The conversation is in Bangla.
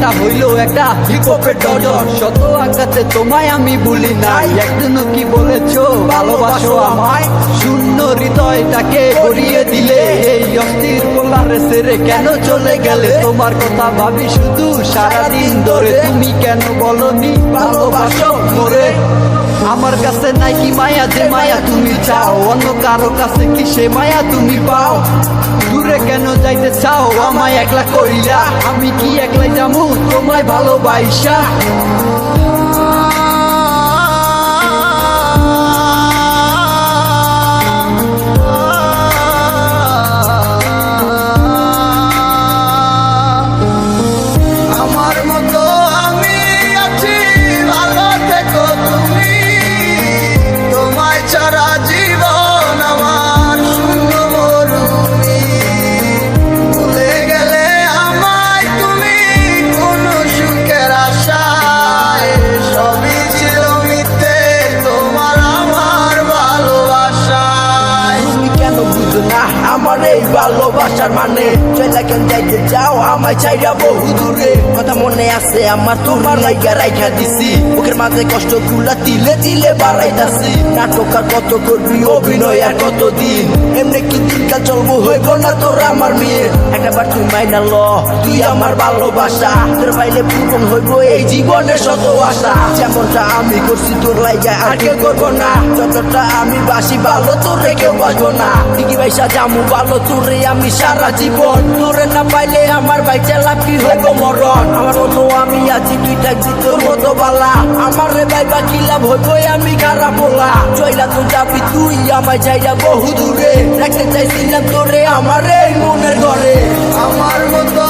এটা হইলো একটা হিপহপের ডজন। শত আঘাতে তোমায় আমি ভুলি নাই, একদিনও কি বলেছো ভালোবাসো আমায়? শূন্য হৃদয়টাকে ভরিয়ে দিলে, এই অস্থির পোলারে ছেড়ে কেন চলে গেলে? তোমার কথা ভাবি শুধু সারাদিন ধরে, তুমি কেন বলনি ভালোবাসো মোরে? আমার কাছে নাই কি মায়া, যে মায়া তুমি চাও, অন্য কারো কাছে কি সে মায়া তুমি পাও? দূরে কেন যাইতে চাও আমায় একলা কইরা? আমি কি একলাই যামু তোমায় ভালোবাসা? আমার মতো আমি আছি, ভালো থেকো তুমি। তোমায় ছাড়া জীবন আমার শূন্য মরুভূমি। ভুলে গেলে আমায় তুমি কোন সুখের আশায়, সবই ছিল মিথ্যে তোমার আমার ভালোবাসায়। তুমি কেন বুঝো না আমার এই ভালোবাসার মানে? চলে কেন যাইতে চাও আমায় চাইরা বহু দূরে? কথা মনে আছে আমার, তোমার লাইগা রাইখা দিছি, বুকের মাঝে কষ্ট গুলা তিলে তিলে বাড়াইতাছি। নাটক আর কত করবি, অভিনয় আর কতদিন? এমনি কি দিনকাল চলবো, হইব না তোর আমার মেয়ে? একটাবার তুই মাইনা ল, তুই আমার ভালোবাসা, তোর পাইলে পূরণ হইব এই জীবনের শত আশা। যেমনটা আমি করছি তোর লাইগা আর কেউ করবো না, যতটা আমি বাসি ভালো তোরে কেউ বাসবো না। ঠিকই ভাইসা জামু ভালো তোরে আমি সারা জীবন, তোরে না পাইলে আমার বাইচা লাভ কি হইব মরণ? আমার মতো আমি আছি, তুই থাকবি তোর মতো বালা, আমার রে ভাইবা কি লাভ হইব আমি খারাপ বলা? চইলা তো যাবি তুই আমায় চাইরা বহু দূরে, রাখতে চাইছিলাম তোরে আমার এই মনের ঘরে। আমার মতো